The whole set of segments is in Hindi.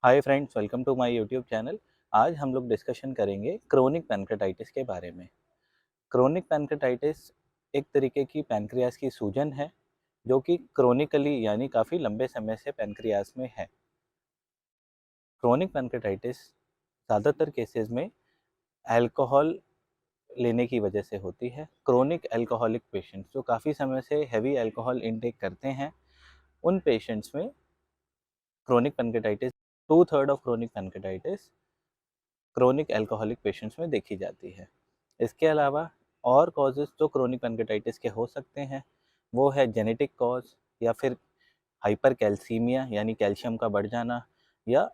Hi friends, welcome to my YouTube channel. आज हम लोग डिस्कशन करेंगे क्रोनिक पैनक्रेटाइटिस के बारे में। क्रोनिक पैनक्रेटाइटिस एक तरीके की पैनक्रियाज की सूजन है जो कि क्रोनिकली यानी काफ़ी लंबे समय से पैनक्रियाज में है। क्रोनिक पैनक्रेटाइटिस ज़्यादातर केसेस में अल्कोहल लेने की वजह से होती है। क्रोनिक अल्कोहलिक पेशेंट्स जो काफ़ी समय से हैवी अल्कोहल इनटेक करते हैं, उन पेशेंट्स में chronic pancreatitis 2/3 of chronic pancreatitis chronic alcoholic patients में देखी जाती है। इसके अलावा और कॉजेज़ जो क्रोनिक पैनक्रेटाइटिस के हो सकते हैं, वो है जेनेटिक कॉज या फिर हाइपरकैल्सीमिया यानी कैल्शियम का बढ़ जाना, या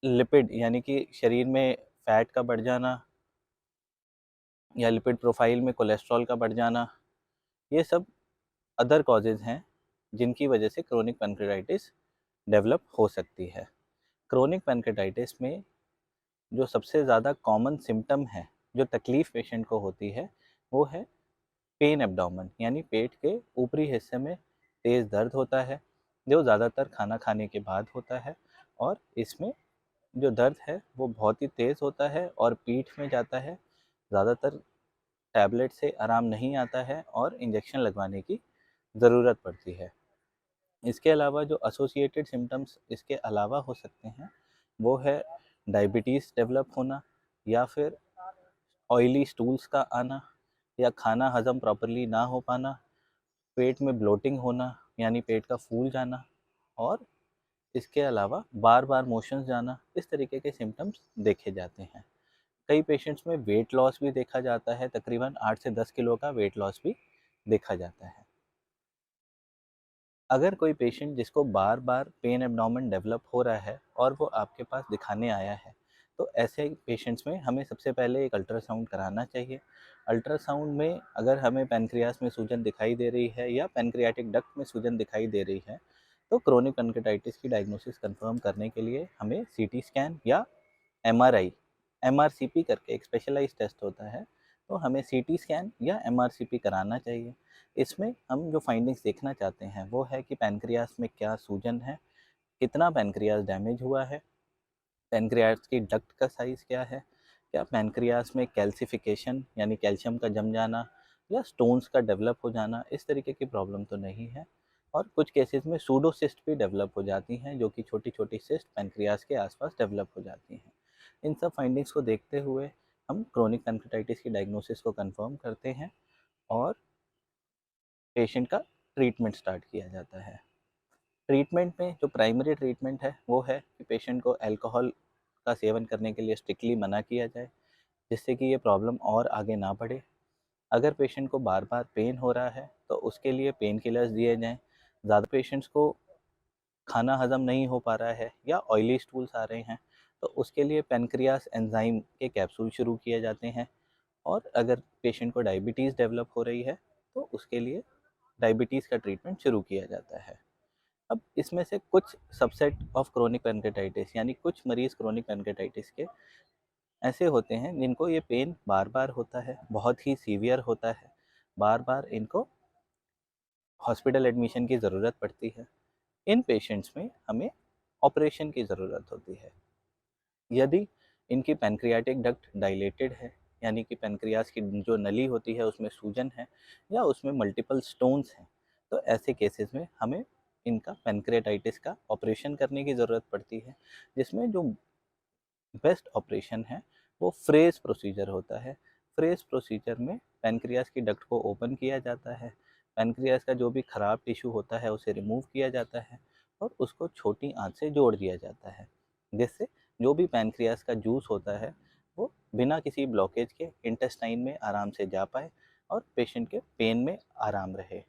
लिपिड यानी कि शरीर में फैट का बढ़ जाना, या लिपिड प्रोफाइल में कोलेस्ट्रॉल का बढ़ जाना। ये सब अदर कॉजेज़ हैं जिनकी वजह से क्रोनिक पैनक्रेटाइटिस डेवलप हो सकती है। क्रोनिक पैनक्रेटाइटिस में जो सबसे ज़्यादा कॉमन सिम्पटम है, जो तकलीफ़ पेशेंट को होती है, वो है पेन एब्डोमेन यानी पेट के ऊपरी हिस्से में तेज़ दर्द होता है, जो ज़्यादातर खाना खाने के बाद होता है। और इसमें जो दर्द है वो बहुत ही तेज़ होता है और पीठ में जाता है। ज़्यादातर टैबलेट से आराम नहीं आता है और इंजेक्शन लगवाने की ज़रूरत पड़ती है। इसके अलावा जो एसोसिएटेड सिम्पटम्स इसके अलावा हो सकते हैं, वो है डायबिटीज़ डेवलप होना, या फिर ऑयली स्टूल्स का आना, या खाना हज़म प्रॉपर्ली ना हो पाना, पेट में ब्लोटिंग होना यानी पेट का फूल जाना, और इसके अलावा बार-बार मोशंस जाना। इस तरीके के सिम्पटम्स देखे जाते हैं। कई पेशेंट्स में वेट लॉस भी देखा जाता है, तकरीबन 8 से 10 किलो का वेट लॉस भी देखा जाता है। अगर कोई पेशेंट जिसको बार बार पेन एब्डोमेन डेवलप हो रहा है और वो आपके पास दिखाने आया है, तो ऐसे पेशेंट्स में हमें सबसे पहले एक अल्ट्रासाउंड कराना चाहिए। अल्ट्रासाउंड में अगर हमें पैनक्रियास में सूजन दिखाई दे रही है या पैनक्रियाटिक डक्ट में सूजन दिखाई दे रही है, तो क्रोनिक पैनक्रेटाइटिस की डायग्नोसिस कंफर्म करने के लिए हमें सीटी स्कैन या एमआरआई, एमआरसीपी करके एक स्पेशलाइज्ड टेस्ट होता है, तो हमें सीटी स्कैन या एमआरसीपी कराना चाहिए। इसमें हम जो फाइंडिंग्स देखना चाहते हैं वो है कि पैनक्रियास में क्या सूजन है, कितना पैनक्रियास डैमेज हुआ है, पैनक्रियास की डक्ट का साइज़ क्या है, क्या पैनक्रियास में कैल्सिफिकेशन यानी कैल्शियम का जम जाना या स्टोन्स का डेवलप हो जाना, इस तरीके की प्रॉब्लम तो नहीं है। और कुछ केसेस में सूडोसिस्ट भी डेवलप हो जाती हैं, जो कि छोटी छोटी सिस्ट पैनक्रियास के आसपास डेवलप हो जाती हैं। इन सब फाइंडिंग्स को देखते हुए हम क्रोनिक पैनक्रेटाइटिस की डायग्नोसिस को कंफर्म करते हैं और पेशेंट का ट्रीटमेंट स्टार्ट किया जाता है। ट्रीटमेंट में जो प्राइमरी ट्रीटमेंट है वो है कि पेशेंट को अल्कोहल का सेवन करने के लिए स्ट्रिक्टली मना किया जाए, जिससे कि ये प्रॉब्लम और आगे ना बढ़े। अगर पेशेंट को बार बार पेन हो रहा है तो उसके लिए पेन किलर्स दिए जाएँ। ज़्यादा पेशेंट्स को खाना हज़म नहीं हो पा रहा है या ऑयली स्टूल्स आ रहे हैं, तो उसके लिए पेनक्रियास एंजाइम के कैप्सूल शुरू किए जाते हैं। और अगर पेशेंट को डायबिटीज़ डेवलप हो रही है, तो उसके लिए डायबिटीज़ का ट्रीटमेंट शुरू किया जाता है। अब इसमें से कुछ सबसेट ऑफ क्रोनिक पैनक्रेटाइटिस यानी कुछ मरीज़ क्रोनिक पैनक्रेटाइटिस के ऐसे होते हैं जिनको ये पेन बार-बार होता है, बहुत ही सीवियर होता है, बार-बार इनको हॉस्पिटल एडमिशन की ज़रूरत पड़ती है। इन पेशेंट्स में हमें ऑपरेशन की ज़रूरत होती है। यदि इनकी पैनक्रियाटिक डक्ट डायलेटेड है, यानी कि पैनक्रियास की जो नली होती है उसमें सूजन है या उसमें मल्टीपल स्टोन्स हैं, तो ऐसे केसेस में हमें इनका पैनक्रेटाइटिस का ऑपरेशन करने की ज़रूरत पड़ती है, जिसमें जो बेस्ट ऑपरेशन है वो फ्रेज प्रोसीजर होता है। फ्रेज प्रोसीजर में पैनक्रियास की डक्ट को ओपन किया जाता है, पैनक्रियास का जो भी खराब टिश्यू होता है उसे रिमूव किया जाता है और उसको छोटी आंच से जोड़ दिया जाता है, जिससे जो भी पैनक्रियास का जूस होता है वो बिना किसी ब्लॉकेज के इंटेस्टाइन में आराम से जा पाए और पेशेंट के पेन में आराम रहे।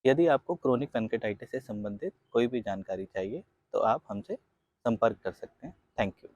यदि आपको क्रोनिक पैनक्रेटाइटिस से संबंधित कोई भी जानकारी चाहिए तो आप हमसे संपर्क कर सकते हैं। Thank you.